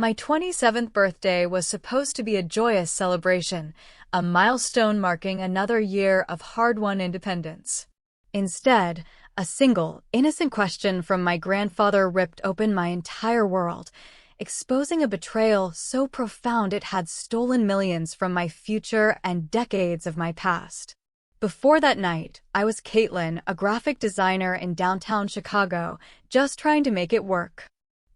My 27th birthday was supposed to be a joyous celebration, a milestone marking another year of hard-won independence. Instead, a single, innocent question from my grandfather ripped open my entire world, exposing a betrayal so profound it had stolen millions from my future and decades of my past. Before that night, I was Caitlin, a graphic designer in downtown Chicago, just trying to make it work.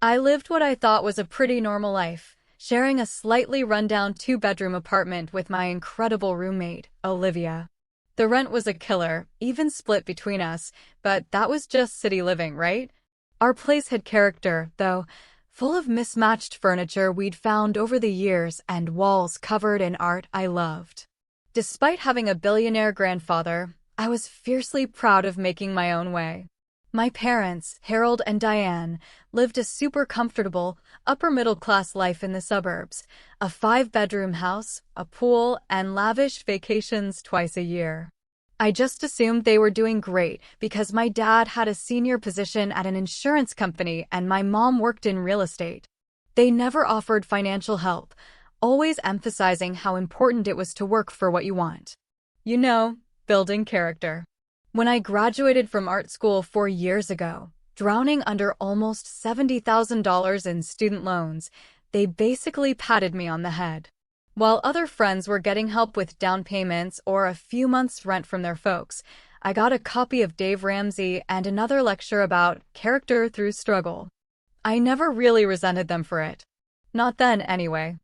I lived what I thought was a pretty normal life, sharing a slightly rundown two-bedroom apartment with my incredible roommate, Olivia. The rent was a killer, even split between us, but that was just city living, right? Our place had character, though, full of mismatched furniture we'd found over the years and walls covered in art I loved. Despite having a billionaire grandfather, I was fiercely proud of making my own way. My parents, Harold and Diane, lived a super comfortable, upper-middle-class life in the suburbs, a 5-bedroom house, a pool, and lavish vacations twice a year. I just assumed they were doing great because my dad had a senior position at an insurance company and my mom worked in real estate. They never offered financial help, always emphasizing how important it was to work for what you want. You know, building character. When I graduated from art school 4 years ago, drowning under almost $70,000 in student loans, they basically patted me on the head. While other friends were getting help with down payments or a few months' rent from their folks, I got a copy of Dave Ramsey and another lecture about character through struggle. I never really resented them for it. Not then, anyway.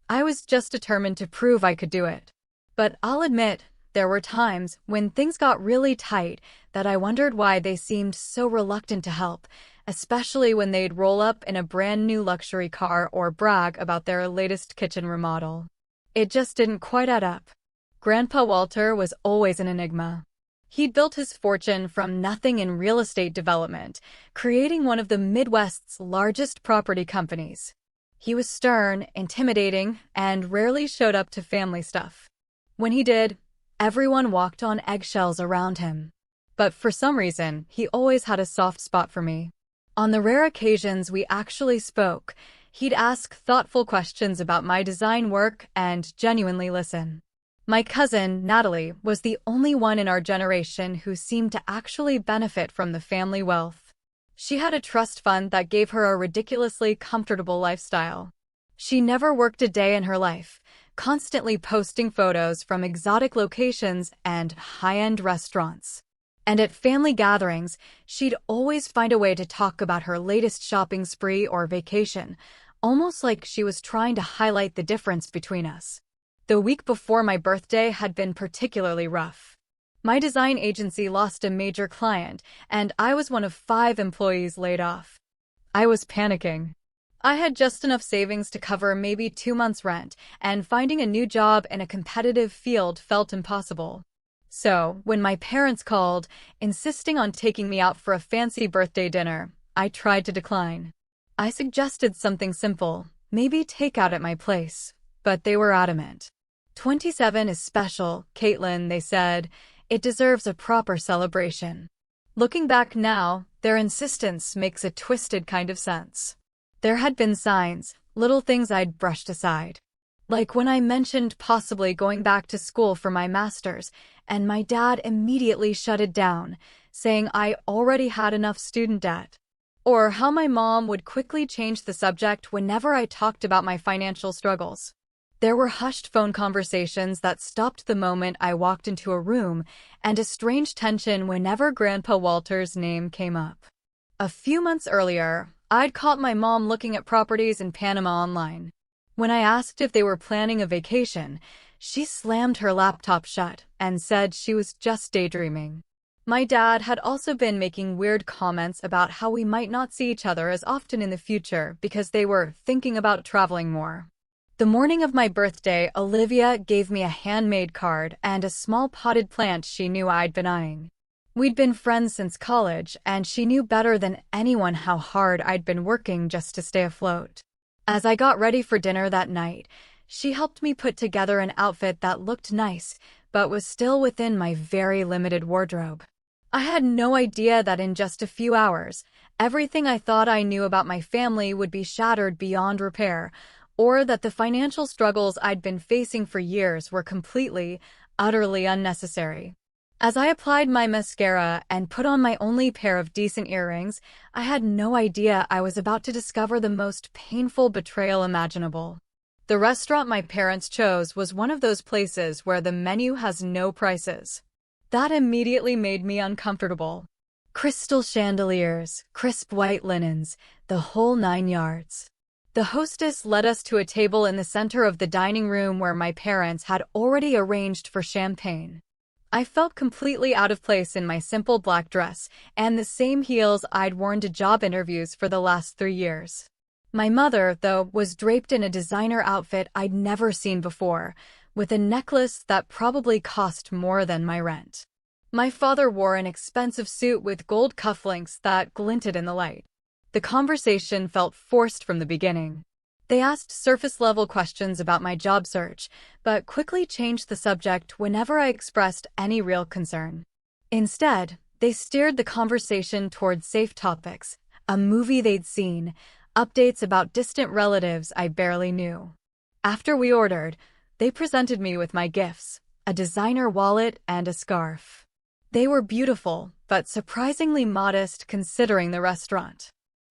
I was just determined to prove I could do it. But I'll admit, there were times when things got really tight that I wondered why they seemed so reluctant to help, especially when they'd roll up in a brand new luxury car or brag about their latest kitchen remodel. It just didn't quite add up. Grandpa Walter was always an enigma. He'd built his fortune from nothing in real estate development, creating one of the Midwest's largest property companies. He was stern, intimidating, and rarely showed up to family stuff. When he did, everyone walked on eggshells around him. But for some reason, he always had a soft spot for me. On the rare occasions we actually spoke, he'd ask thoughtful questions about my design work and genuinely listen. My cousin, Natalie, was the only one in our generation who seemed to actually benefit from the family wealth. She had a trust fund that gave her a ridiculously comfortable lifestyle. She never worked a day in her life, constantly posting photos from exotic locations and high-end restaurants. And at family gatherings, she'd always find a way to talk about her latest shopping spree or vacation, almost like she was trying to highlight the difference between us. The week before my birthday had been particularly rough. My design agency lost a major client, and I was one of 5 employees laid off. I was panicking. I had just enough savings to cover maybe 2 months' rent, and finding a new job in a competitive field felt impossible. So, when my parents called, insisting on taking me out for a fancy birthday dinner, I tried to decline. I suggested something simple, maybe takeout at my place, but they were adamant. 27 is special, Caitlin, they said. It deserves a proper celebration. Looking back now, their insistence makes a twisted kind of sense. There had been signs, little things I'd brushed aside. Like when I mentioned possibly going back to school for my master's, and my dad immediately shut it down, saying I already had enough student debt. Or how my mom would quickly change the subject whenever I talked about my financial struggles. There were hushed phone conversations that stopped the moment I walked into a room, and a strange tension whenever Grandpa Walter's name came up. A few months earlier, I'd caught my mom looking at properties in Panama online. When I asked if they were planning a vacation, she slammed her laptop shut and said she was just daydreaming. My dad had also been making weird comments about how we might not see each other as often in the future because they were thinking about traveling more. The morning of my birthday, Olivia gave me a handmade card and a small potted plant she knew I'd been eyeing. We'd been friends since college, and she knew better than anyone how hard I'd been working just to stay afloat. As I got ready for dinner that night, she helped me put together an outfit that looked nice, but was still within my very limited wardrobe. I had no idea that in just a few hours, Everything I thought I knew about my family would be shattered beyond repair, or that the financial struggles I'd been facing for years were completely, utterly unnecessary. As I applied my mascara and put on my only pair of decent earrings, I had no idea I was about to discover the most painful betrayal imaginable. The restaurant my parents chose was one of those places where the menu has no prices. That immediately made me uncomfortable. Crystal chandeliers, crisp white linens, the whole 9 yards. The hostess led us to a table in the center of the dining room where my parents had already arranged for champagne. I felt completely out of place in my simple black dress and the same heels I'd worn to job interviews for the last 3 years. My mother, though, was draped in a designer outfit I'd never seen before, with a necklace that probably cost more than my rent. My father wore an expensive suit with gold cufflinks that glinted in the light. The conversation felt forced from the beginning. They asked surface-level questions about my job search, but quickly changed the subject whenever I expressed any real concern. Instead, they steered the conversation toward safe topics, a movie they'd seen, updates about distant relatives I barely knew. After we ordered, they presented me with my gifts, a designer wallet and a scarf. They were beautiful, but surprisingly modest considering the restaurant.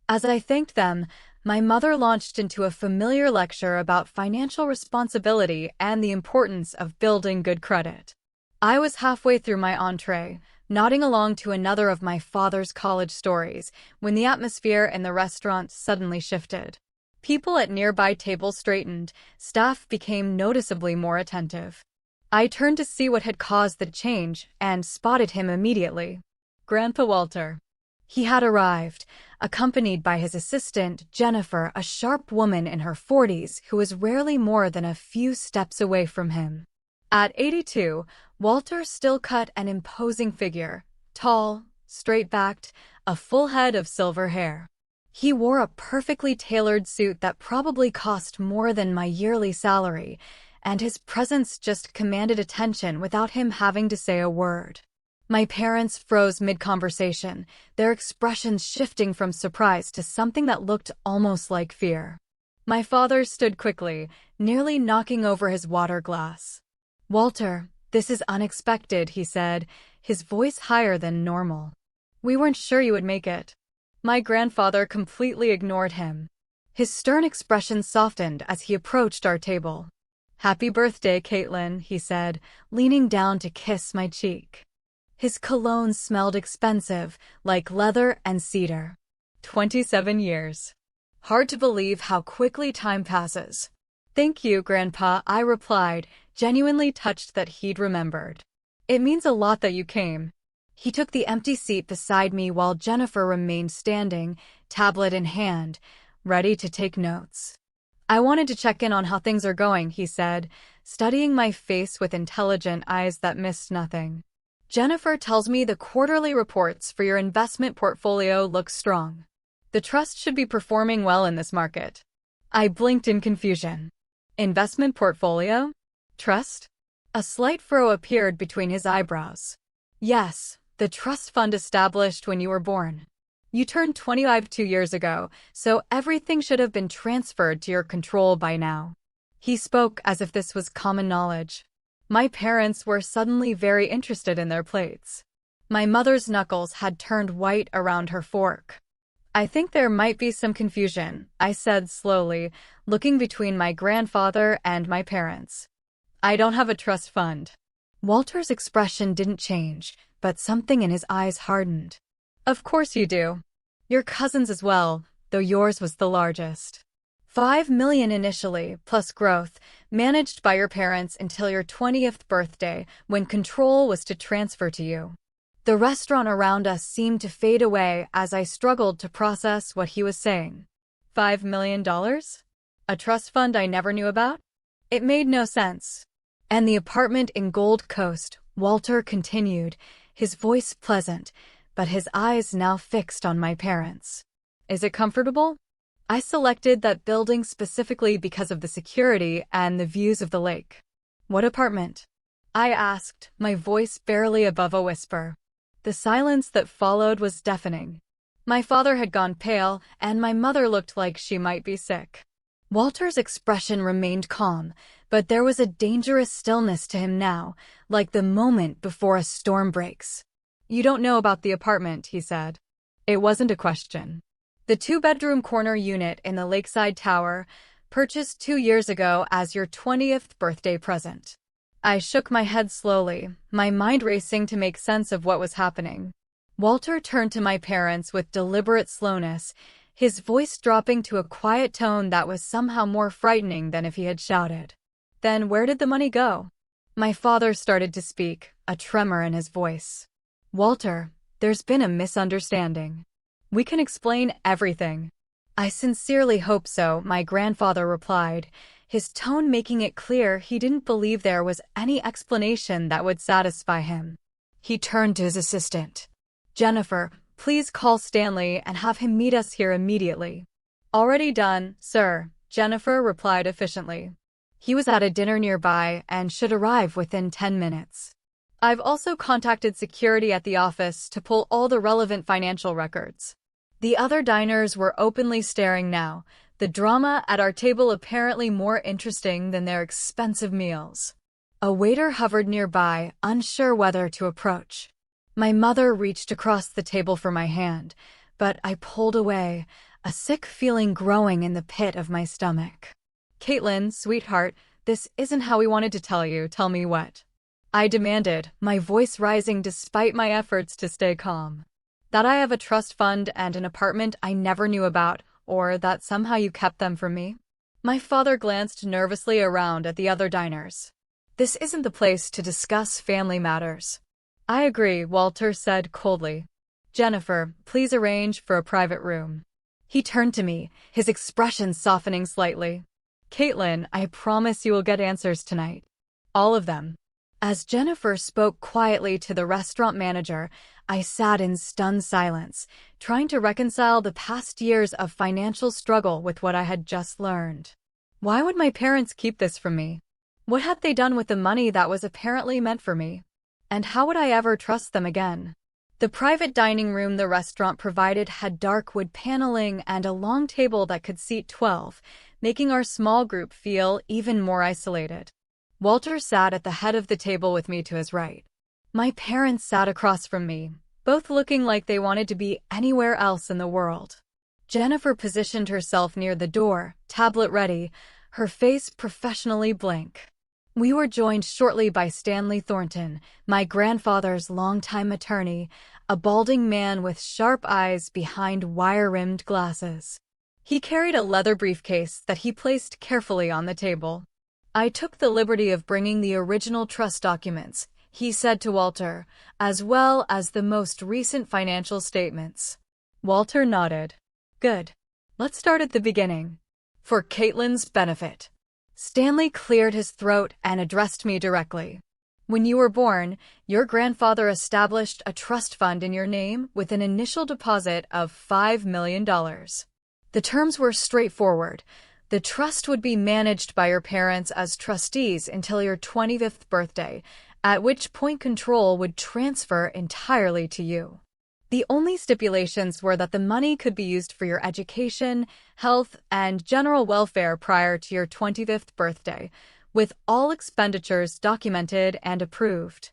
As I thanked them, my mother launched into a familiar lecture about financial responsibility and the importance of building good credit. I was halfway through my entree, nodding along to another of my father's college stories, when the atmosphere in the restaurant suddenly shifted. People at nearby tables straightened, staff became noticeably more attentive. I turned to see what had caused the change and spotted him immediately. Grandpa Walter. He had arrived, accompanied by his assistant, Jennifer, a sharp woman in her 40s who was rarely more than a few steps away from him. At 82, Walter still cut an imposing figure, tall, straight-backed, a full head of silver hair. He wore a perfectly tailored suit that probably cost more than my yearly salary, and his presence just commanded attention without him having to say a word. My parents froze mid-conversation, their expressions shifting from surprise to something that looked almost like fear. My father stood quickly, nearly knocking over his water glass. "Walter, this is unexpected," he said, his voice higher than normal. "We weren't sure you would make it." My grandfather completely ignored him. His stern expression softened as he approached our table. "Happy birthday, Caitlin," he said, leaning down to kiss my cheek. His cologne smelled expensive, like leather and cedar. 27 years. Hard to believe how quickly time passes. "Thank you, Grandpa," I replied, genuinely touched that he'd remembered. "It means a lot that you came." He took the empty seat beside me while Jennifer remained standing, tablet in hand, ready to take notes. "I wanted to check in on how things are going," he said, studying my face with intelligent eyes that missed nothing. "Jennifer tells me the quarterly reports for your investment portfolio look strong. The trust should be performing well in this market." I blinked in confusion. "Investment portfolio? Trust?" A slight furrow appeared between his eyebrows. "Yes, the trust fund established when you were born. You turned 25 2 years ago, so everything should have been transferred to your control by now." He spoke as if this was common knowledge. My parents were suddenly very interested in their plates. My mother's knuckles had turned white around her fork. "I think there might be some confusion," I said slowly, looking between my grandfather and my parents. "I don't have a trust fund." Walter's expression didn't change, but something in his eyes hardened. "Of course you do. Your cousins as well, though yours was the largest. 5 million initially, plus growth, managed by your parents until your 20th birthday, when control was to transfer to you." The restaurant around us seemed to fade away as I struggled to process what he was saying. $5 million? A trust fund I never knew about? It made no sense. "And the apartment in Gold Coast," Walter continued, his voice pleasant, but his eyes now fixed on my parents. "Is it comfortable?" I selected that building specifically because of the security and the views of the lake. "What apartment?" I asked, my voice barely above a whisper. The silence that followed was deafening. My father had gone pale, and my mother looked like she might be sick. Walter's expression remained calm, but there was a dangerous stillness to him now, like the moment before a storm breaks. "You don't know about the apartment," he said. It wasn't a question. "The two-bedroom corner unit in the Lakeside Tower, purchased 2 years ago as your 20th birthday present." I shook my head slowly, my mind racing to make sense of what was happening. Walter turned to my parents with deliberate slowness, his voice dropping to a quiet tone that was somehow more frightening than if he had shouted. "Then where did the money go?" My father started to speak, a tremor in his voice. "Walter, there's been a misunderstanding. We can explain everything." "I sincerely hope so," my grandfather replied, his tone making it clear he didn't believe there was any explanation that would satisfy him. He turned to his assistant. "Jennifer, please call Stanley and have him meet us here immediately." "Already done, sir," Jennifer replied efficiently. He was at a dinner nearby and should arrive within 10 minutes. "I've also contacted security at the office to pull all the relevant financial records." The other diners were openly staring now, the drama at our table apparently more interesting than their expensive meals. A waiter hovered nearby, unsure whether to approach. My mother reached across the table for my hand, but I pulled away, a sick feeling growing in the pit of my stomach. "Caitlin, sweetheart, this isn't how we wanted to tell you. Tell me what?" I demanded, my voice rising despite my efforts to stay calm. "That I have a trust fund and an apartment I never knew about, or that somehow you kept them from me?" My father glanced nervously around at the other diners. "This isn't the place to discuss family matters." "I agree," Walter said coldly. "Jennifer, please arrange for a private room." He turned to me, his expression softening slightly. "Caitlin, I promise you will get answers tonight. All of them." As Jennifer spoke quietly to the restaurant manager, I sat in stunned silence, trying to reconcile the past years of financial struggle with what I had just learned. Why would my parents keep this from me? What had they done with the money that was apparently meant for me? And how would I ever trust them again? The private dining room the restaurant provided had dark wood paneling and a long table that could seat 12, making our small group feel even more isolated. Walter sat at the head of the table with me to his right. My parents sat across from me, both looking like they wanted to be anywhere else in the world. Jennifer positioned herself near the door, tablet ready, her face professionally blank. We were joined shortly by Stanley Thornton, my grandfather's longtime attorney, a balding man with sharp eyes behind wire-rimmed glasses. He carried a leather briefcase that he placed carefully on the table. "I took the liberty of bringing the original trust documents," he said to Walter, "as well as the most recent financial statements." Walter nodded. "Good. Let's start at the beginning. For Caitlin's benefit." Stanley cleared his throat and addressed me directly. "When you were born, your grandfather established a trust fund in your name with an initial deposit of $5 million. The terms were straightforward. The trust would be managed by your parents as trustees until your 25th birthday, at which point control would transfer entirely to you. The only stipulations were that the money could be used for your education, health, and general welfare prior to your 25th birthday, with all expenditures documented and approved."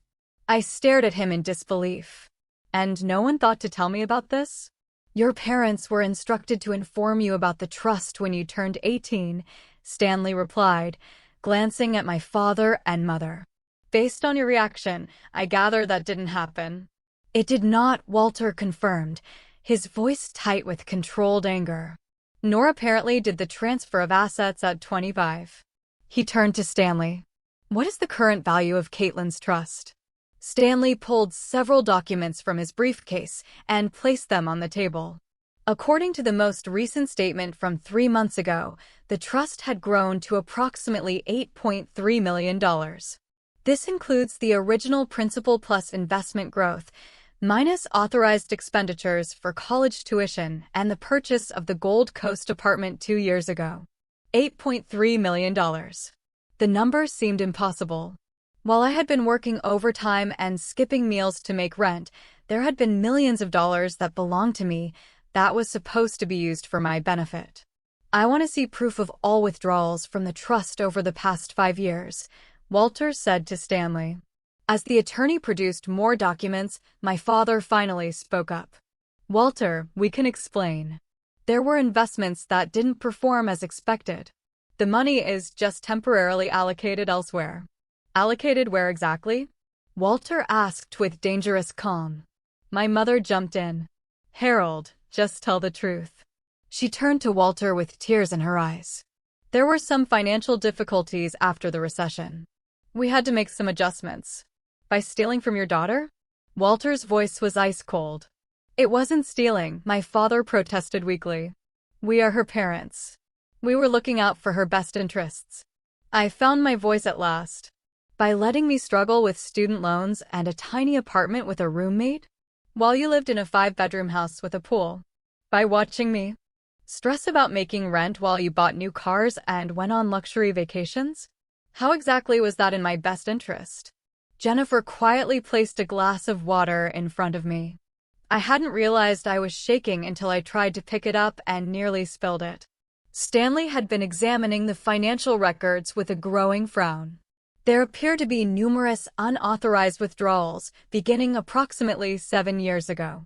I stared at him in disbelief. "And no one thought to tell me about this?" "Your parents were instructed to inform you about the trust when you turned 18, Stanley replied, glancing at my father and mother. "Based on your reaction, I gather that didn't happen." "It did not," Walter confirmed, his voice tight with controlled anger. "Nor apparently did the transfer of assets at 25. He turned to Stanley. "What is the current value of Caitlin's trust?" Stanley pulled several documents from his briefcase and placed them on the table. According to the most recent statement from 3 months ago, the trust had grown to approximately $8.3 million. This includes the original principal plus investment growth, minus authorized expenditures for college tuition and the purchase of the Gold Coast apartment 2 years ago. $8.3 million. The number seemed impossible. While I had been working overtime and skipping meals to make rent, there had been millions of dollars that belonged to me, That was supposed to be used for my benefit. I want to see proof of all withdrawals from the trust over the past 5 years, Walter said to Stanley. As the attorney produced more documents, my father finally spoke up. Walter, we can explain. There were investments that didn't perform as expected. The money is just temporarily allocated elsewhere. Allocated where exactly? Walter asked with dangerous calm. My mother jumped in. Harold, just tell the truth. She turned to Walter with tears in her eyes. There were some financial difficulties after the recession. We had to make some adjustments. By stealing from your daughter? Walter's voice was ice cold. It wasn't stealing, my father protested weakly. We are her parents. We were looking out for her best interests. I found my voice at last. By letting me struggle with student loans and a tiny apartment with a roommate? While you lived in a 5-bedroom house with a pool. By watching me stress about making rent while you bought new cars and went on luxury vacations? How exactly was that in my best interest? Jennifer quietly placed a glass of water in front of me. I hadn't realized I was shaking until I tried to pick it up and nearly spilled it. Stanley had been examining the financial records with a growing frown. There appeared to be numerous unauthorized withdrawals beginning approximately 7 years ago.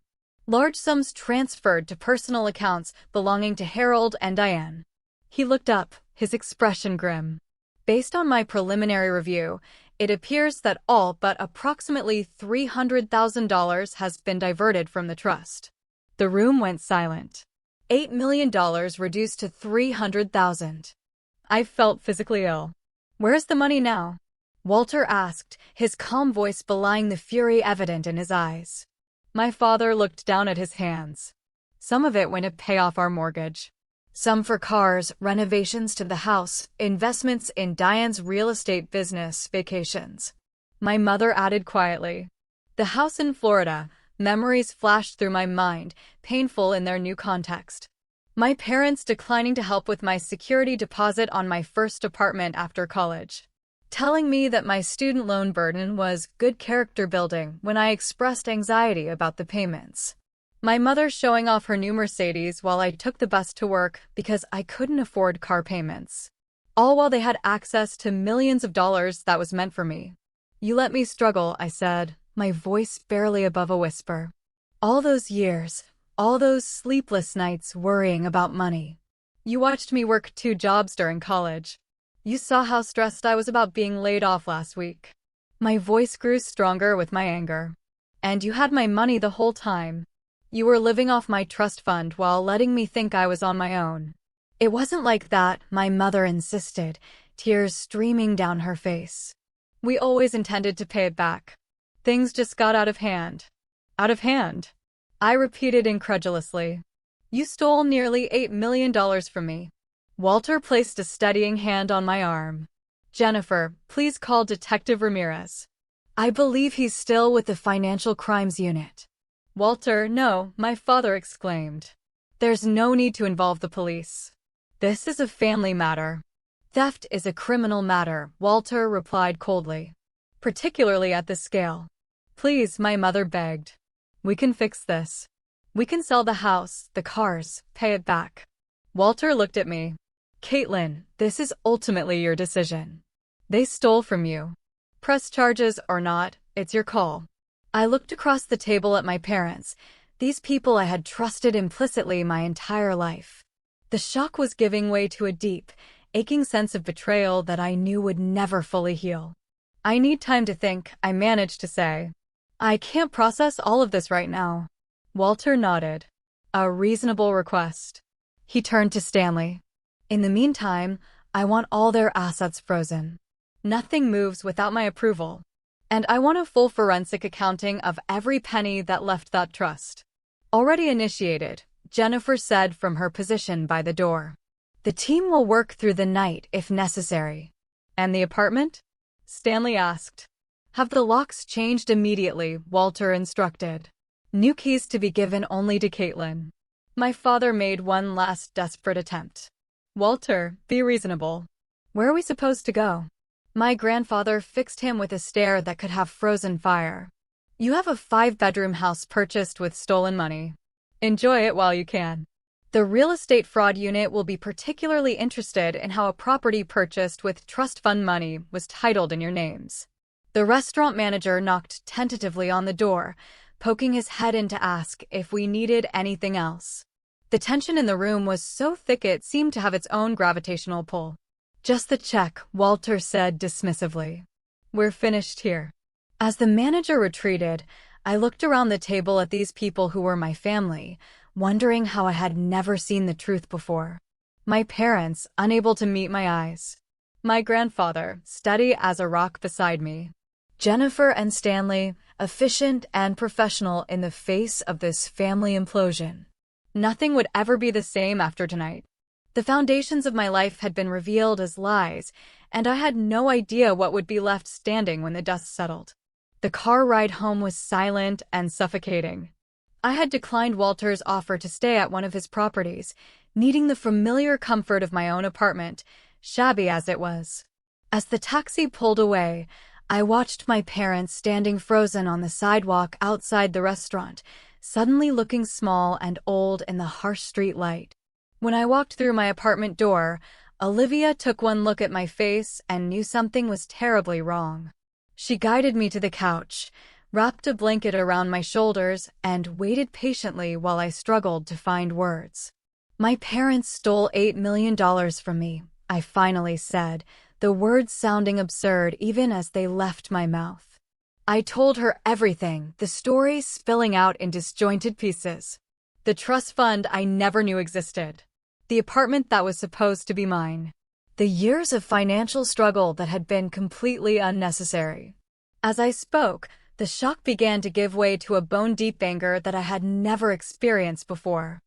Large sums transferred to personal accounts belonging to Harold and Diane. He looked up, his expression grim. Based on my preliminary review, it appears that all but approximately $300,000 has been diverted from the trust. The room went silent. $8 million reduced to $300,000. I felt physically ill. Where's the money now? Walter asked, his calm voice belying the fury evident in his eyes. My father looked down at his hands. Some of it went to pay off our mortgage. Some for cars, renovations to the house, investments in Diane's real estate business, vacations. My mother added quietly. The house in Florida, memories flashed through my mind, painful in their new context. My parents declining to help with my security deposit on my first apartment after college. Telling me that my student loan burden was good character building when I expressed anxiety about the payments. My mother showing off her new Mercedes while I took the bus to work because I couldn't afford car payments. All while they had access to millions of dollars that was meant for me. You let me struggle, I said, my voice barely above a whisper. All those years, all those sleepless nights worrying about money. You watched me work 2 jobs during college. You saw how stressed I was about being laid off last week. My voice grew stronger with my anger. And you had my money the whole time. You were living off my trust fund while letting me think I was on my own. It wasn't like that, my mother insisted, tears streaming down her face. We always intended to pay it back. Things just got out of hand. Out of hand? I repeated incredulously. You stole nearly $8 million from me. Walter placed a steadying hand on my arm. Jennifer, please call Detective Ramirez. I believe he's still with the Financial Crimes Unit. Walter, no, my father exclaimed. There's no need to involve the police. This is a family matter. Theft is a criminal matter, Walter replied coldly. Particularly at this scale. Please, my mother begged. We can fix this. We can sell the house, the cars, pay it back. Walter looked at me. Caitlin, this is ultimately your decision. They stole from you. Press charges or not, it's your call. I looked across the table at my parents, these people I had trusted implicitly my entire life. The shock was giving way to a deep, aching sense of betrayal that I knew would never fully heal. I need time to think, I managed to say. I can't process all of this right now. Walter nodded. A reasonable request. He turned to Stanley. In the meantime, I want all their assets frozen. Nothing moves without my approval. And I want a full forensic accounting of every penny that left that trust. Already initiated, Jennifer said from her position by the door. The team will work through the night if necessary. And the apartment? Stanley asked. Have the locks changed immediately, Walter instructed. New keys to be given only to Caitlin. My father made one last desperate attempt. Walter, be reasonable. Where are we supposed to go? My grandfather fixed him with a stare that could have frozen fire. You have a 5-bedroom house purchased with stolen money. Enjoy it while you can. The real estate fraud unit will be particularly interested in how a property purchased with trust fund money was titled in your names. The restaurant manager knocked tentatively on the door, poking his head in to ask if we needed anything else. The tension in the room was so thick it seemed to have its own gravitational pull. "Just the check," Walter said dismissively. "We're finished here." As the manager retreated, I looked around the table at these people who were my family, wondering how I had never seen the truth before. My parents, unable to meet my eyes. My grandfather, steady as a rock beside me. Jennifer and Stanley, efficient and professional in the face of this family implosion. Nothing would ever be the same after tonight. The foundations of my life had been revealed as lies, and I had no idea what would be left standing when the dust settled. The car ride home was silent and suffocating. I had declined Walter's offer to stay at one of his properties, needing the familiar comfort of my own apartment, shabby as it was. As the taxi pulled away, I watched my parents standing frozen on the sidewalk outside the restaurant, suddenly looking small and old in the harsh street light. When I walked through my apartment door, Olivia took one look at my face and knew something was terribly wrong. She guided me to the couch, wrapped a blanket around my shoulders, and waited patiently while I struggled to find words. "My parents stole $8 million from me," I finally said, the words sounding absurd even as they left my mouth. I told her everything, the story spilling out in disjointed pieces. The trust fund I never knew existed. The apartment that was supposed to be mine. The years of financial struggle that had been completely unnecessary. As I spoke, the shock began to give way to a bone-deep anger that I had never experienced before.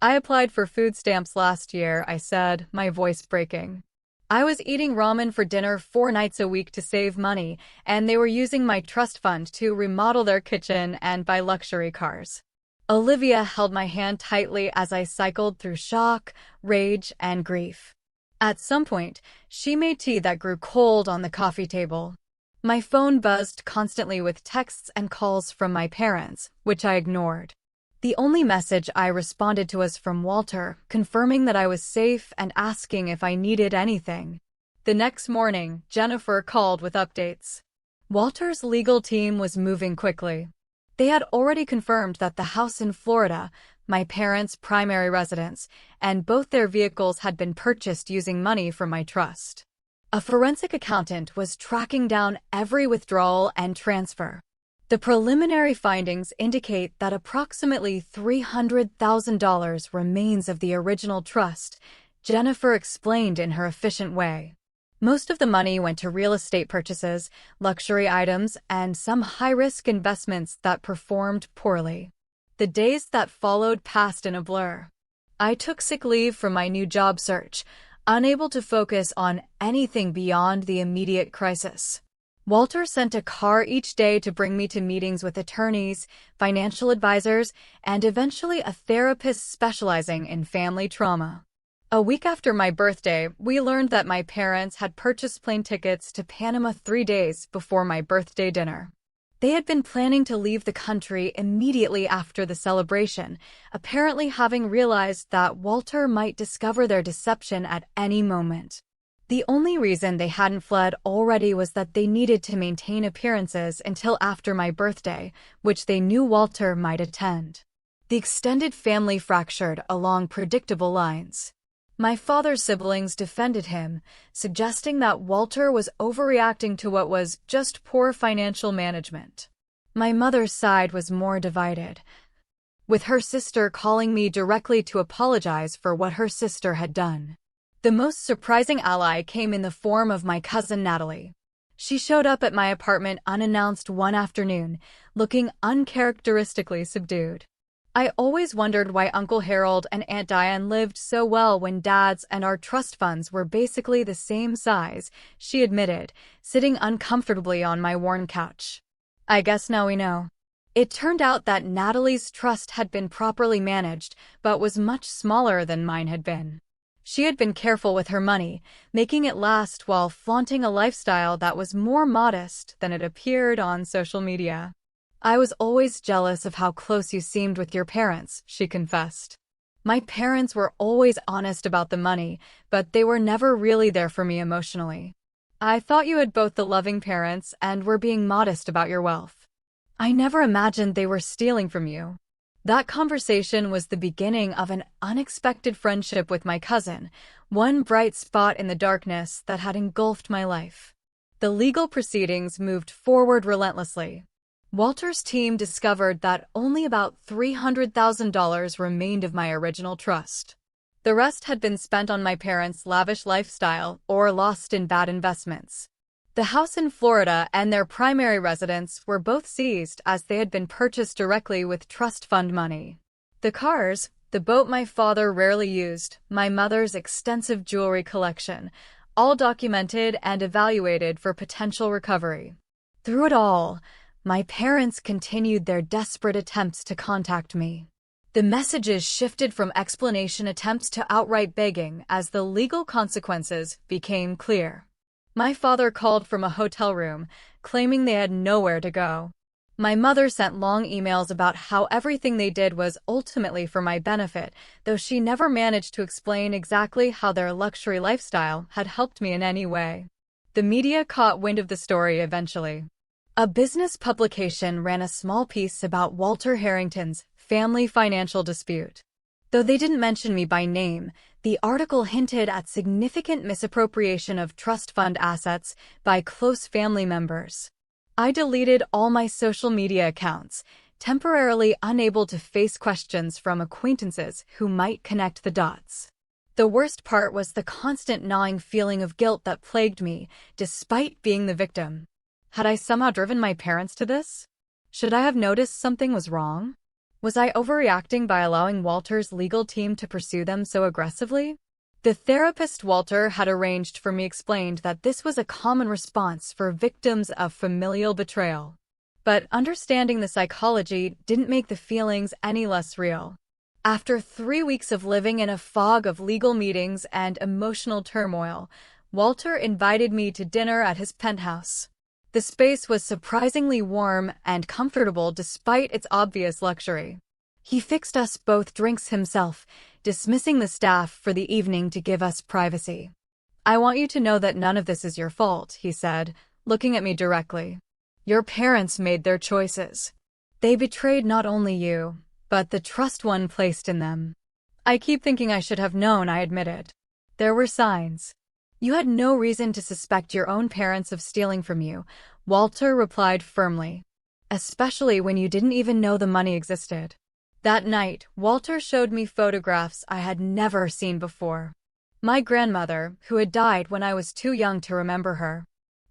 "I applied for food stamps last year," I said, my voice breaking. "I was eating ramen for dinner 4 nights a week to save money, and they were using my trust fund to remodel their kitchen and buy luxury cars." Olivia held my hand tightly as I cycled through shock, rage, and grief. At some point, she made tea that grew cold on the coffee table. My phone buzzed constantly with texts and calls from my parents, which I ignored. The only message I responded to was from Walter, confirming that I was safe and asking if I needed anything. The next morning, Jennifer called with updates. Walter's legal team was moving quickly. They had already confirmed that the house in Florida, my parents' primary residence, and both their vehicles had been purchased using money from my trust. A forensic accountant was tracking down every withdrawal and transfer. The preliminary findings indicate that approximately $300,000 remains of the original trust, Jennifer explained in her efficient way. Most of the money went to real estate purchases, luxury items, and some high-risk investments that performed poorly. The days that followed passed in a blur. I took sick leave from my new job search, unable to focus on anything beyond the immediate crisis. Walter sent a car each day to bring me to meetings with attorneys, financial advisors, and eventually a therapist specializing in family trauma. A week after my birthday, we learned that my parents had purchased plane tickets to Panama 3 days before my birthday dinner. They had been planning to leave the country immediately after the celebration, apparently having realized that Walter might discover their deception at any moment. The only reason they hadn't fled already was that they needed to maintain appearances until after my birthday, which they knew Walter might attend. The extended family fractured along predictable lines. My father's siblings defended him, suggesting that Walter was overreacting to what was just poor financial management. My mother's side was more divided, with her sister calling me directly to apologize for what her sister had done. The most surprising ally came in the form of my cousin Natalie. She showed up at my apartment unannounced one afternoon, looking uncharacteristically subdued. I always wondered why Uncle Harold and Aunt Diane lived so well when Dad's and our trust funds were basically the same size, she admitted, sitting uncomfortably on my worn couch. "I guess now we know." It turned out that Natalie's trust had been properly managed, but was much smaller than mine had been. She had been careful with her money, making it last while flaunting a lifestyle that was more modest than it appeared on social media. I was always jealous of how close you seemed with your parents, she confessed. My parents were always honest about the money, but they were never really there for me emotionally. I thought you had both the loving parents and were being modest about your wealth. I never imagined they were stealing from you. That conversation was the beginning of an unexpected friendship with my cousin, one bright spot in the darkness that had engulfed my life. The legal proceedings moved forward relentlessly. Walter's team discovered that only about $300,000 remained of my original trust. The rest had been spent on my parents' lavish lifestyle or lost in bad investments. The house in Florida and their primary residence were both seized as they had been purchased directly with trust fund money. The cars, the boat my father rarely used, my mother's extensive jewelry collection, all documented and evaluated for potential recovery. Through it all, my parents continued their desperate attempts to contact me. The messages shifted from explanation attempts to outright begging as the legal consequences became clear. My father called from a hotel room, claiming they had nowhere to go. My mother sent long emails about how everything they did was ultimately for my benefit, though she never managed to explain exactly how their luxury lifestyle had helped me in any way. The media caught wind of the story eventually. A business publication ran a small piece about Walter Harrington's family financial dispute. Though they didn't mention me by name, the article hinted at significant misappropriation of trust fund assets by close family members. I deleted all my social media accounts, temporarily unable to face questions from acquaintances who might connect the dots. The worst part was the constant gnawing feeling of guilt that plagued me, despite being the victim. Had I somehow driven my parents to this? Should I have noticed something was wrong? Was I overreacting by allowing Walter's legal team to pursue them so aggressively? The therapist Walter had arranged for me explained that this was a common response for victims of familial betrayal. But understanding the psychology didn't make the feelings any less real. After 3 weeks of living in a fog of legal meetings and emotional turmoil, Walter invited me to dinner at his penthouse. The space was surprisingly warm and comfortable despite its obvious luxury. He fixed us both drinks himself, dismissing the staff for the evening to give us privacy. "I want you to know that none of this is your fault," he said, looking at me directly. "Your parents made their choices. They betrayed not only you, but the trust one placed in them." "I keep thinking I should have known," I admitted. "There were signs." "You had no reason to suspect your own parents of stealing from you," Walter replied firmly. "Especially when you didn't even know the money existed." That night, Walter showed me photographs I had never seen before. My grandmother, who had died when I was too young to remember her.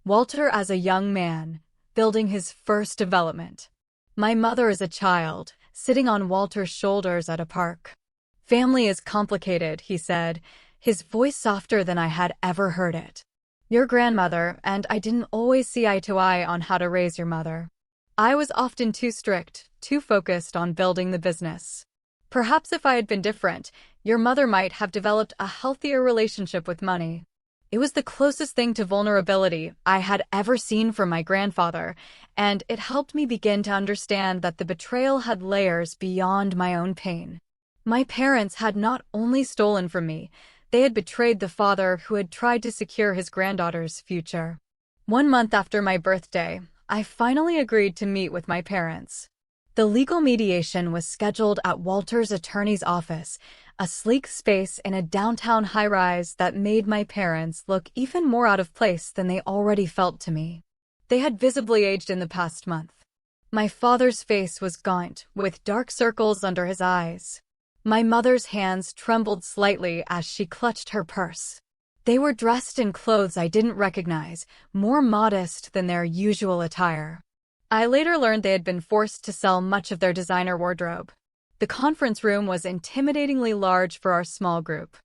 Walter as a young man, building his first development. My mother as a child, sitting on Walter's shoulders at a park. "Family is complicated," he said, his voice softer than I had ever heard it. "Your grandmother and I didn't always see eye to eye on how to raise your mother. I was often too strict, too focused on building the business. Perhaps if I had been different, your mother might have developed a healthier relationship with money." It was the closest thing to vulnerability I had ever seen from my grandfather, and it helped me begin to understand that the betrayal had layers beyond my own pain. My parents had not only stolen from me, they had betrayed the father who had tried to secure his granddaughter's future. 1 month after my birthday, I finally agreed to meet with my parents. The legal mediation was scheduled at Walter's attorney's office, a sleek space in a downtown high-rise that made my parents look even more out of place than they already felt to me. They had visibly aged in the past month. My father's face was gaunt, with dark circles under his eyes. My mother's hands trembled slightly as she clutched her purse. They were dressed in clothes I didn't recognize, more modest than their usual attire. I later learned they had been forced to sell much of their designer wardrobe. The conference room was intimidatingly large for our small group.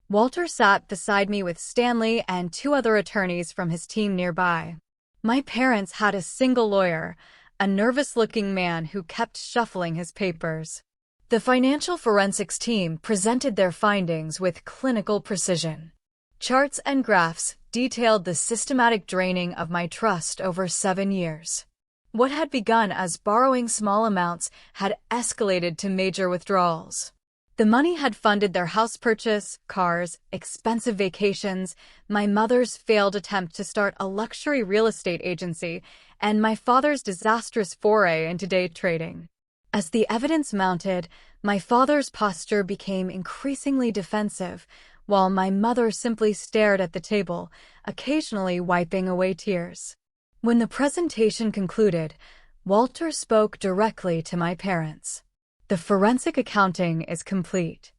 Walter sat beside me with Stanley and 2 other attorneys from his team nearby. My parents had a single lawyer, a nervous-looking man who kept shuffling his papers. The financial forensics team presented their findings with clinical precision. Charts and graphs detailed the systematic draining of my trust over 7 years. What had begun as borrowing small amounts had escalated to major withdrawals. The money had funded their house purchase, cars, expensive vacations, my mother's failed attempt to start a luxury real estate agency, and my father's disastrous foray into day trading. As the evidence mounted, my father's posture became increasingly defensive, while my mother simply stared at the table, occasionally wiping away tears. When the presentation concluded, Walter spoke directly to my parents. The forensic accounting is complete.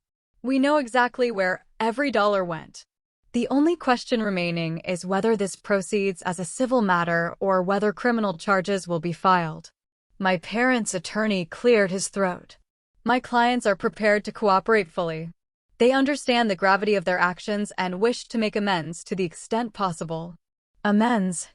We know exactly where every dollar went. The only question remaining is whether this proceeds as a civil matter or whether criminal charges will be filed. My parents' attorney cleared his throat. My clients are prepared to cooperate fully. They understand the gravity of their actions and wish to make amends to the extent possible. Amends,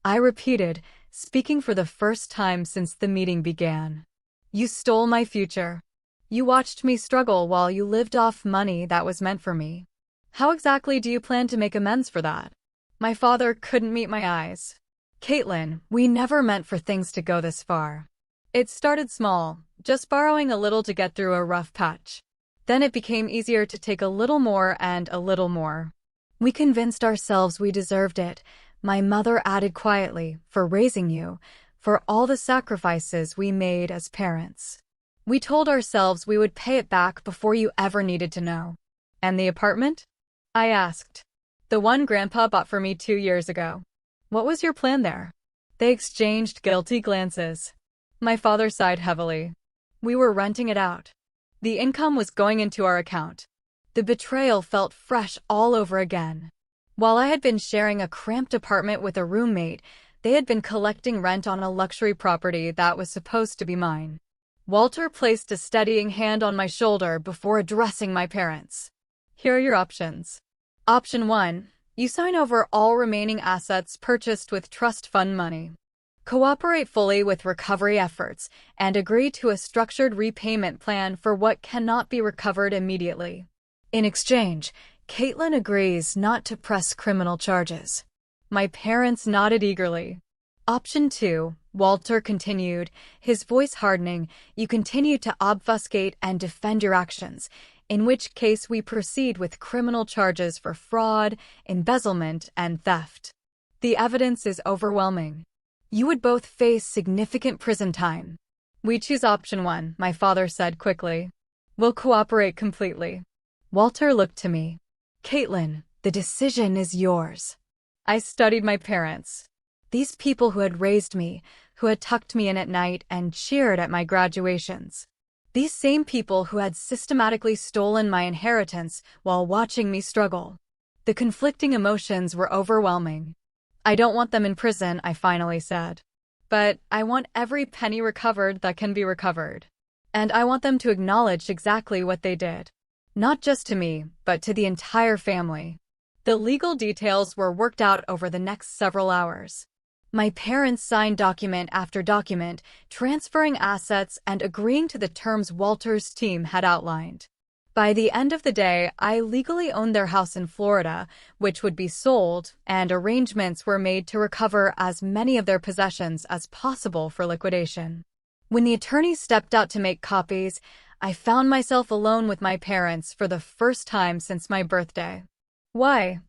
I repeated, speaking for the first time since the meeting began. You stole my future. You watched me struggle while you lived off money that was meant for me. How exactly do you plan to make amends for that? My father couldn't meet my eyes. Caitlin, we never meant for things to go this far. It started small, just borrowing a little to get through a rough patch. Then it became easier to take a little more and a little more. We convinced ourselves we deserved it, my mother added quietly, for raising you, for all the sacrifices we made as parents. We told ourselves we would pay it back before you ever needed to know. And the apartment? I asked. The one Grandpa bought for me 2 years ago. What was your plan there? They exchanged guilty glances. My father sighed heavily. We were renting it out. The income was going into our account. The betrayal felt fresh all over again. While I had been sharing a cramped apartment with a roommate, they had been collecting rent on a luxury property that was supposed to be mine. Walter placed a steadying hand on my shoulder before addressing my parents. Here are your options. Option 1. You sign over all remaining assets purchased with trust fund money. Cooperate fully with recovery efforts and agree to a structured repayment plan for what cannot be recovered immediately. In exchange, Caitlin agrees not to press criminal charges. My parents nodded eagerly. Option 2, Walter continued, his voice hardening, you continue to obfuscate and defend your actions, in which case we proceed with criminal charges for fraud, embezzlement, and theft. The evidence is overwhelming. You would both face significant prison time. We choose option 1, my father said quickly. We'll cooperate completely. Walter looked to me. Caitlin, the decision is yours. I studied my parents. These people who had raised me, who had tucked me in at night and cheered at my graduations. These same people who had systematically stolen my inheritance while watching me struggle. The conflicting emotions were overwhelming. I don't want them in prison, I finally said. But I want every penny recovered that can be recovered. And I want them to acknowledge exactly what they did. Not just to me, but to the entire family. The legal details were worked out over the next several hours. My parents signed document after document, transferring assets and agreeing to the terms Walter's team had outlined. By the end of the day, I legally owned their house in Florida, which would be sold, and arrangements were made to recover as many of their possessions as possible for liquidation. When the attorney stepped out to make copies, I found myself alone with my parents for the first time since my birthday. Why?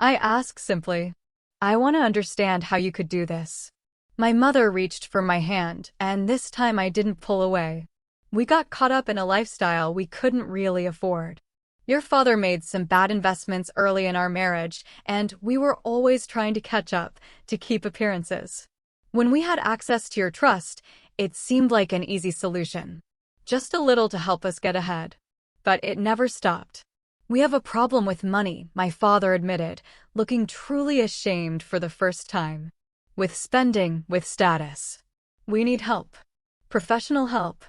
I asked simply. I want to understand how you could do this. My mother reached for my hand, and this time I didn't pull away. We got caught up in a lifestyle we couldn't really afford. Your father made some bad investments early in our marriage, and we were always trying to catch up, to keep appearances. When we had access to your trust, it seemed like an easy solution. Just a little to help us get ahead. But it never stopped. We have a problem with money, my father admitted, looking truly ashamed for the first time. With spending, with status. We need help. Professional help.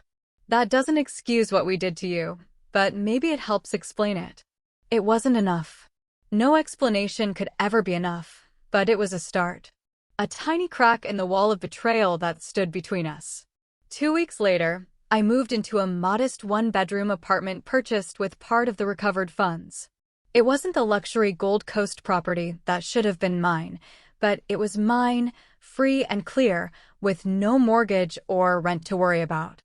That doesn't excuse what we did to you, but maybe it helps explain it. It wasn't enough. No explanation could ever be enough, but it was a start. A tiny crack in the wall of betrayal that stood between us. 2 weeks later, I moved into a modest one-bedroom apartment purchased with part of the recovered funds. It wasn't the luxury Gold Coast property that should have been mine, but it was mine, free and clear, with no mortgage or rent to worry about.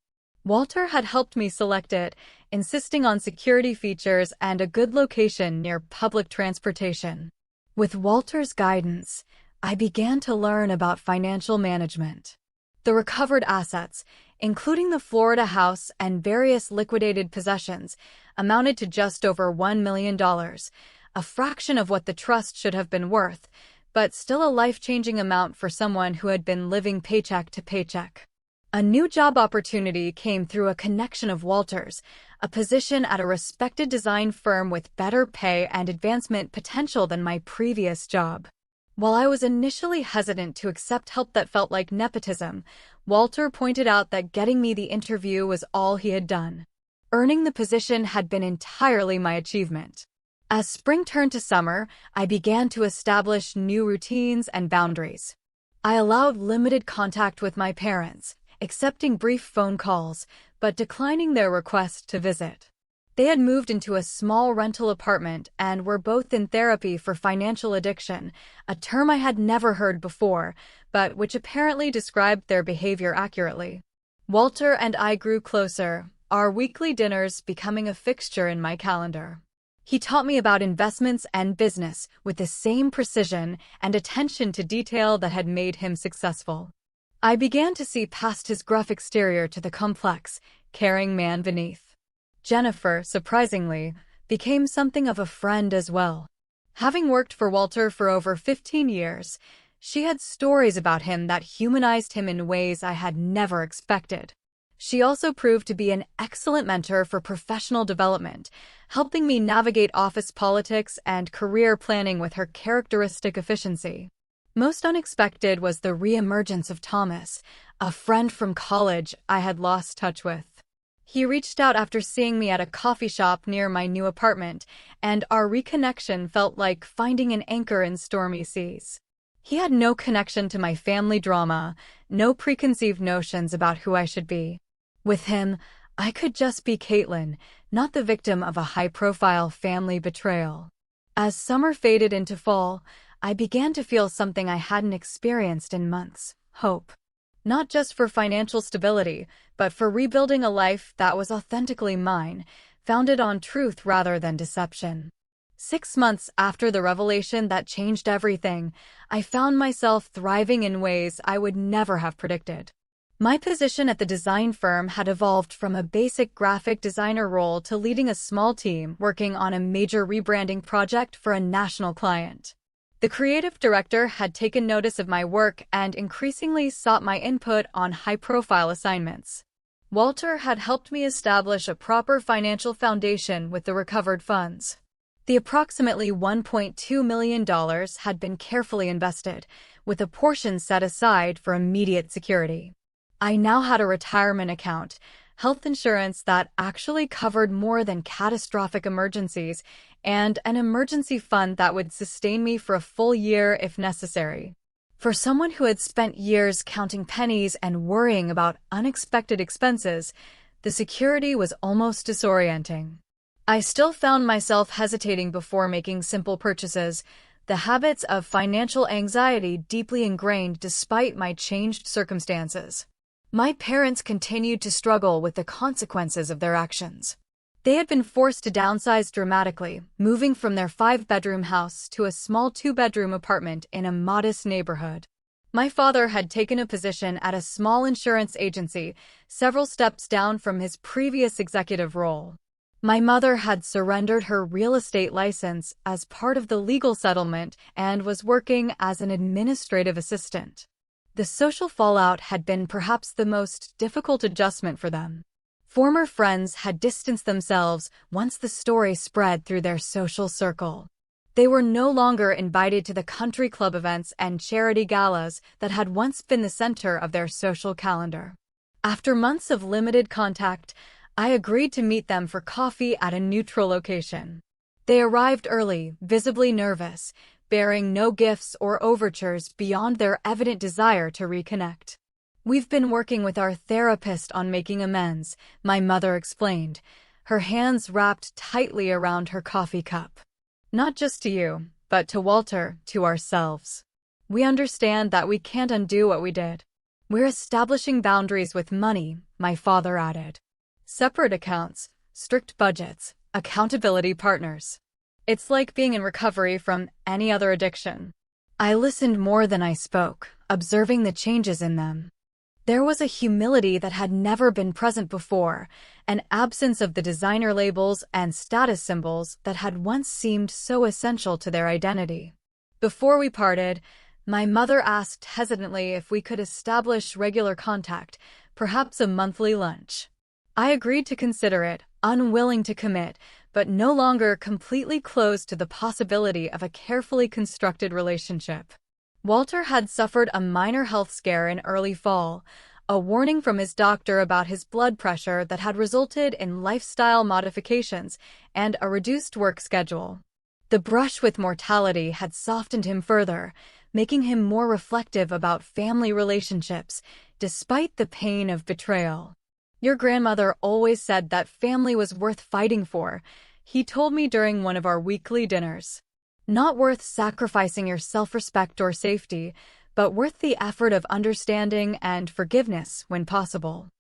Walter had helped me select it, insisting on security features and a good location near public transportation. With Walter's guidance, I began to learn about financial management. The recovered assets, including the Florida house and various liquidated possessions, amounted to just over $1 million, a fraction of what the trust should have been worth, but still a life-changing amount for someone who had been living paycheck to paycheck. A new job opportunity came through a connection of Walter's, a position at a respected design firm with better pay and advancement potential than my previous job. While I was initially hesitant to accept help that felt like nepotism, Walter pointed out that getting me the interview was all he had done. Earning the position had been entirely my achievement. As spring turned to summer, I began to establish new routines and boundaries. I allowed limited contact with my parents, accepting brief phone calls, but declining their request to visit. They had moved into a small rental apartment and were both in therapy for financial addiction, a term I had never heard before, but which apparently described their behavior accurately. Walter and I grew closer, our weekly dinners becoming a fixture in my calendar. He taught me about investments and business with the same precision and attention to detail that had made him successful. I began to see past his gruff exterior to the complex, caring man beneath. Jennifer, surprisingly, became something of a friend as well. Having worked for Walter for over 15 years, she had stories about him that humanized him in ways I had never expected. She also proved to be an excellent mentor for professional development, helping me navigate office politics and career planning with her characteristic efficiency. Most unexpected was the re-emergence of Thomas, a friend from college I had lost touch with. He reached out after seeing me at a coffee shop near my new apartment, and our reconnection felt like finding an anchor in stormy seas. He had no connection to my family drama, no preconceived notions about who I should be. With him, I could just be Caitlin, not the victim of a high-profile family betrayal. As summer faded into fall, I began to feel something I hadn't experienced in months: hope. Not just for financial stability, but for rebuilding a life that was authentically mine, founded on truth rather than deception. 6 months after the revelation that changed everything, I found myself thriving in ways I would never have predicted. My position at the design firm had evolved from a basic graphic designer role to leading a small team working on a major rebranding project for a national client. The creative director had taken notice of my work and increasingly sought my input on high-profile assignments. Walter had helped me establish a proper financial foundation with the recovered funds. The approximately $1.2 million had been carefully invested, with a portion set aside for immediate security. I now had a retirement account, health insurance that actually covered more than catastrophic emergencies, and an emergency fund that would sustain me for a full year if necessary. For someone who had spent years counting pennies and worrying about unexpected expenses, the security was almost disorienting. I still found myself hesitating before making simple purchases, the habits of financial anxiety deeply ingrained despite my changed circumstances. My parents continued to struggle with the consequences of their actions. They had been forced to downsize dramatically, moving from their 5-bedroom house to a small 2-bedroom apartment in a modest neighborhood. My father had taken a position at a small insurance agency, several steps down from his previous executive role. My mother had surrendered her real estate license as part of the legal settlement and was working as an administrative assistant. The social fallout had been perhaps the most difficult adjustment for them. Former friends had distanced themselves once the story spread through their social circle. They were no longer invited to the country club events and charity galas that had once been the center of their social calendar. After months of limited contact, I agreed to meet them for coffee at a neutral location. They arrived early, visibly nervous, bearing no gifts or overtures beyond their evident desire to reconnect. "We've been working with our therapist on making amends," my mother explained, her hands wrapped tightly around her coffee cup. "Not just to you, but to Walter, to ourselves. We understand that we can't undo what we did. We're establishing boundaries with money, my father added. Separate accounts, strict budgets, accountability partners. It's like being in recovery from any other addiction. I listened more than I spoke, observing the changes in them. There was a humility that had never been present before, an absence of the designer labels and status symbols that had once seemed so essential to their identity. Before we parted, my mother asked hesitantly if we could establish regular contact, perhaps a monthly lunch. I agreed to consider it, unwilling to commit, but no longer completely closed to the possibility of a carefully constructed relationship. Walter had suffered a minor health scare in early fall, a warning from his doctor about his blood pressure that had resulted in lifestyle modifications and a reduced work schedule. The brush with mortality had softened him further, making him more reflective about family relationships, despite the pain of betrayal. Your grandmother always said that family was worth fighting for, he told me during one of our weekly dinners. Not worth sacrificing your self-respect or safety, but worth the effort of understanding and forgiveness when possible.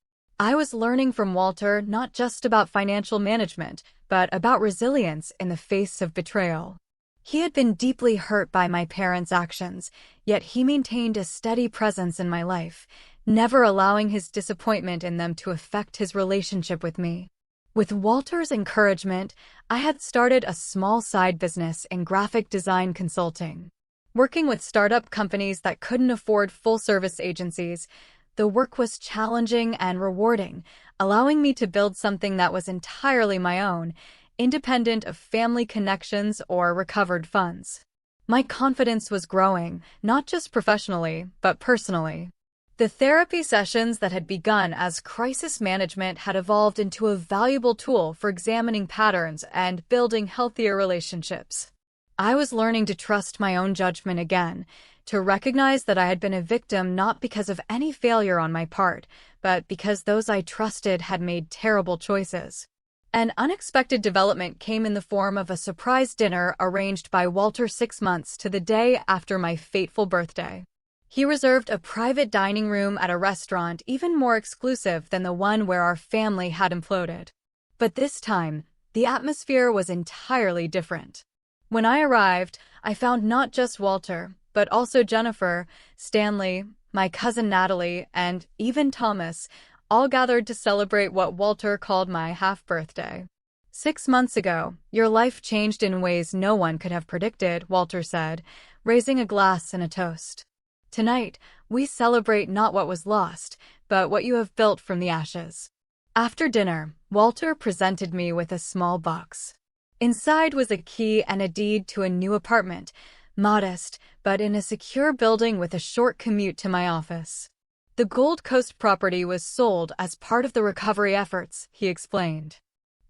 I was learning from Walter not just about financial management, but about resilience in the face of betrayal. He had been deeply hurt by my parents' actions, yet he maintained a steady presence in my life, never allowing his disappointment in them to affect his relationship with me. With Walter's encouragement, I had started a small side business in graphic design consulting. Working with startup companies that couldn't afford full-service agencies, the work was challenging and rewarding, allowing me to build something that was entirely my own, independent of family connections or recovered funds. My confidence was growing, not just professionally, but personally. The therapy sessions that had begun as crisis management had evolved into a valuable tool for examining patterns and building healthier relationships. I was learning to trust my own judgment again, to recognize that I had been a victim not because of any failure on my part, but because those I trusted had made terrible choices. An unexpected development came in the form of a surprise dinner arranged by Walter 6 months to the day after my fateful birthday. He reserved a private dining room at a restaurant even more exclusive than the one where our family had imploded. But this time, the atmosphere was entirely different. When I arrived, I found not just Walter, but also Jennifer, Stanley, my cousin Natalie, and even Thomas, all gathered to celebrate what Walter called my half-birthday. 6 months ago, your life changed in ways no one could have predicted, Walter said, raising a glass in a toast. Tonight, we celebrate not what was lost, but what you have built from the ashes. After dinner, Walter presented me with a small box. Inside was a key and a deed to a new apartment, modest, but in a secure building with a short commute to my office. The Gold Coast property was sold as part of the recovery efforts, he explained.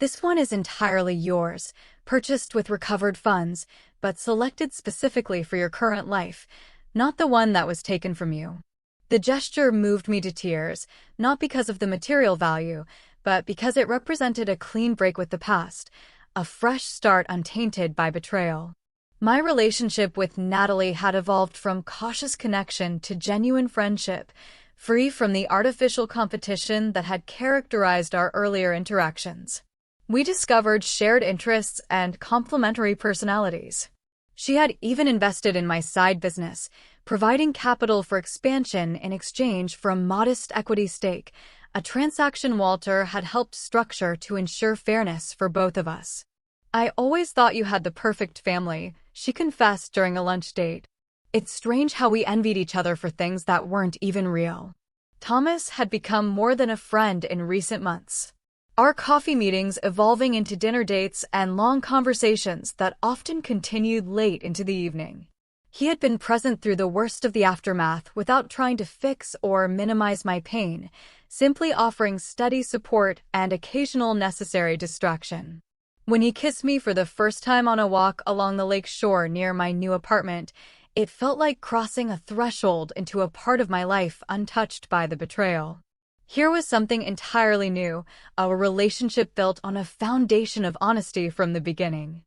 This one is entirely yours, purchased with recovered funds, but selected specifically for your current life, not the one that was taken from you. The gesture moved me to tears, not because of the material value, but because it represented a clean break with the past, a fresh start untainted by betrayal. My relationship with Natalie had evolved from cautious connection to genuine friendship, free from the artificial competition that had characterized our earlier interactions. We discovered shared interests and complementary personalities. She had even invested in my side business, providing capital for expansion in exchange for a modest equity stake, a transaction Walter had helped structure to ensure fairness for both of us. I always thought you had the perfect family, she confessed during a lunch date. It's strange how we envied each other for things that weren't even real. Thomas had become more than a friend in recent months. Our coffee meetings evolving into dinner dates and long conversations that often continued late into the evening. He had been present through the worst of the aftermath without trying to fix or minimize my pain, simply offering steady support and occasional necessary distraction. When he kissed me for the first time on a walk along the lake shore near my new apartment, it felt like crossing a threshold into a part of my life untouched by the betrayal. Here was something entirely new, a relationship built on a foundation of honesty from the beginning.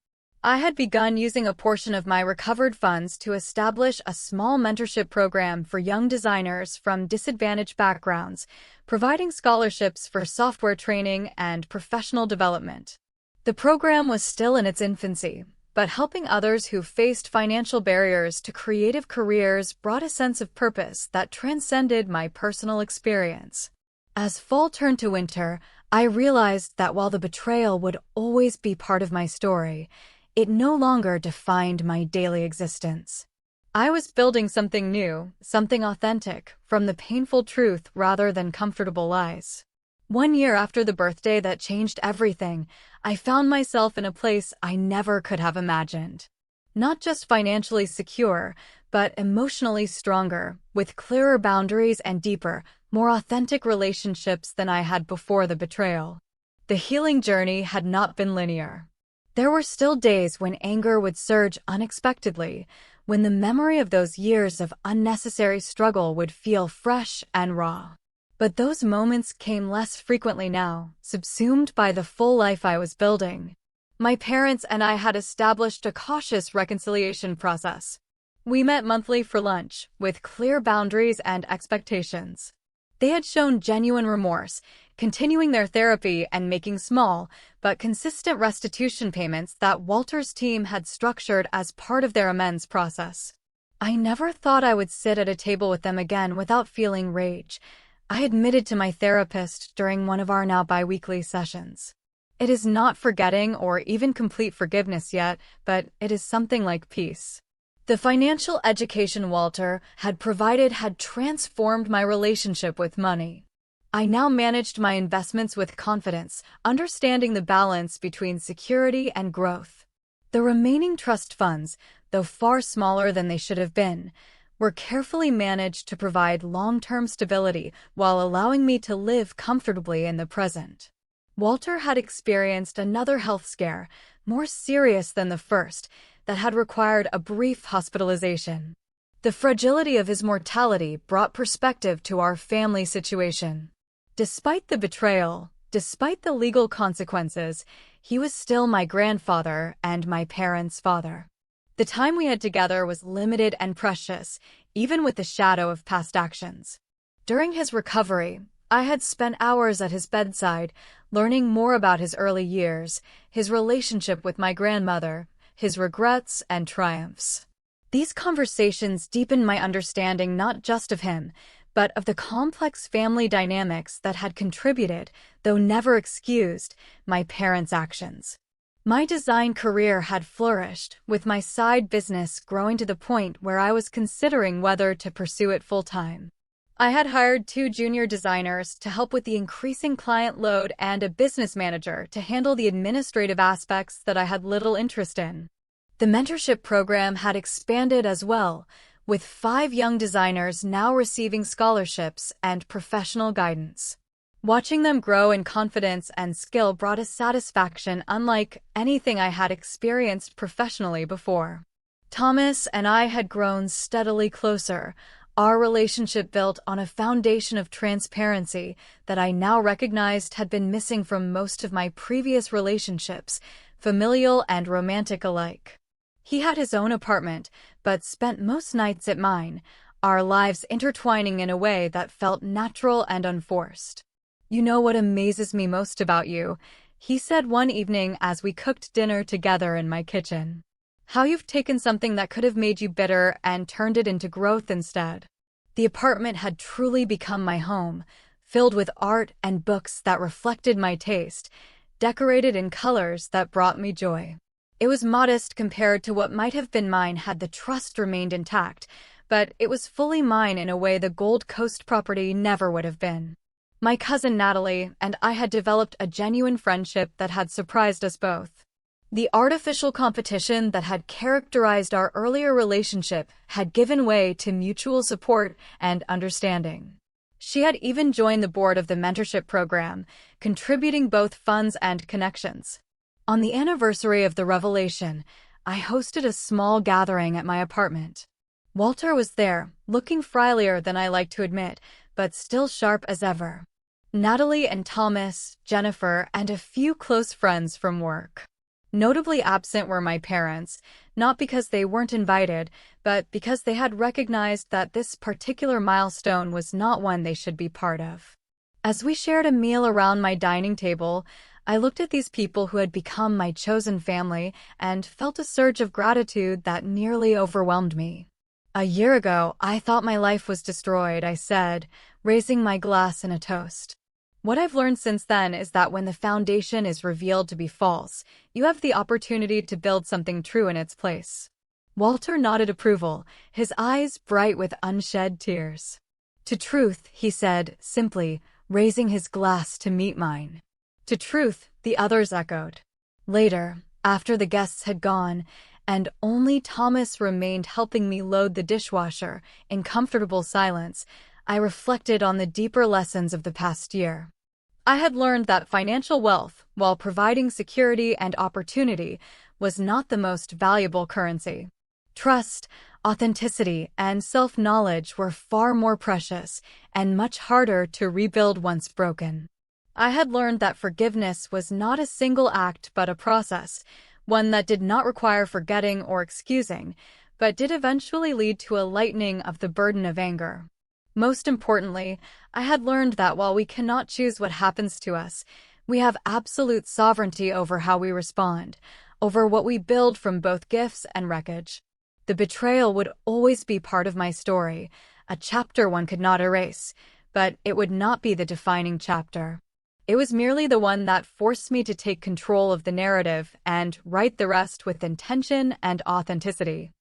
I had begun using a portion of my recovered funds to establish a small mentorship program for young designers from disadvantaged backgrounds, providing scholarships for software training and professional development. The program was still in its infancy, but helping others who faced financial barriers to creative careers brought a sense of purpose that transcended my personal experience. As fall turned to winter, I realized that while the betrayal would always be part of my story, it no longer defined my daily existence. I was building something new, something authentic, from the painful truth rather than comfortable lies. 1 year after the birthday that changed everything, I found myself in a place I never could have imagined. Not just financially secure, but emotionally stronger, with clearer boundaries and deeper, more authentic relationships than I had before the betrayal. The healing journey had not been linear. There were still days when anger would surge unexpectedly, when the memory of those years of unnecessary struggle would feel fresh and raw. But those moments came less frequently now, subsumed by the full life I was building. My parents and I had established a cautious reconciliation process. We met monthly for lunch, with clear boundaries and expectations. They had shown genuine remorse, continuing their therapy and making small, but consistent restitution payments that Walter's team had structured as part of their amends process. I never thought I would sit at a table with them again without feeling rage. I admitted to my therapist during one of our now bi-weekly sessions. It is not forgetting or even complete forgiveness yet, but it is something like peace. The financial education Walter had provided had transformed my relationship with money. I now managed my investments with confidence, understanding the balance between security and growth. The remaining trust funds, though far smaller than they should have been, were carefully managed to provide long-term stability while allowing me to live comfortably in the present. Walter had experienced another health scare, more serious than the first, that had required a brief hospitalization. The fragility of his mortality brought perspective to our family situation. Despite the betrayal, despite the legal consequences, he was still my grandfather and my parents' father. The time we had together was limited and precious, even with the shadow of past actions. During his recovery, I had spent hours at his bedside, learning more about his early years, his relationship with my grandmother, his regrets and triumphs. These conversations deepened my understanding not just of him, but of the complex family dynamics that had contributed, though never excused, my parents' actions. My design career had flourished, with my side business growing to the point where I was considering whether to pursue it full-time. I had hired 2 junior designers to help with the increasing client load and a business manager to handle the administrative aspects that I had little interest in. The mentorship program had expanded as well, with 5 young designers now receiving scholarships and professional guidance. Watching them grow in confidence and skill brought a satisfaction unlike anything I had experienced professionally before. Thomas and I had grown steadily closer, our relationship built on a foundation of transparency that I now recognized had been missing from most of my previous relationships, familial and romantic alike. He had his own apartment, but spent most nights at mine, our lives intertwining in a way that felt natural and unforced. "You know what amazes me most about you," he said one evening as we cooked dinner together in my kitchen. "How you've taken something that could have made you bitter and turned it into growth instead." The apartment had truly become my home, filled with art and books that reflected my taste, decorated in colors that brought me joy. It was modest compared to what might have been mine had the trust remained intact, but it was fully mine in a way the Gold Coast property never would have been. My cousin Natalie and I had developed a genuine friendship that had surprised us both. The artificial competition that had characterized our earlier relationship had given way to mutual support and understanding. She had even joined the board of the mentorship program, contributing both funds and connections. On the anniversary of the revelation, I hosted a small gathering at my apartment. Walter was there, looking frilier than I like to admit, but still sharp as ever. Natalie and Thomas, Jennifer, and a few close friends from work. Notably absent were my parents, not because they weren't invited, but because they had recognized that this particular milestone was not one they should be part of. As we shared a meal around my dining table, I looked at these people who had become my chosen family and felt a surge of gratitude that nearly overwhelmed me. "A year ago, I thought my life was destroyed," I said, raising my glass in a toast. What I've learned since then is that when the foundation is revealed to be false, you have the opportunity to build something true in its place. Walter nodded approval, his eyes bright with unshed tears. "To truth," he said, simply, raising his glass to meet mine. "To truth," the others echoed. Later, after the guests had gone, and only Thomas remained helping me load the dishwasher in comfortable silence, I reflected on the deeper lessons of the past year. I had learned that financial wealth, while providing security and opportunity, was not the most valuable currency. Trust, authenticity, and self-knowledge were far more precious and much harder to rebuild once broken. I had learned that forgiveness was not a single act but a process, one that did not require forgetting or excusing, but did eventually lead to a lightening of the burden of anger. Most importantly, I had learned that while we cannot choose what happens to us, we have absolute sovereignty over how we respond, over what we build from both gifts and wreckage. The betrayal would always be part of my story, a chapter one could not erase, but it would not be the defining chapter. It was merely the one that forced me to take control of the narrative and write the rest with intention and authenticity.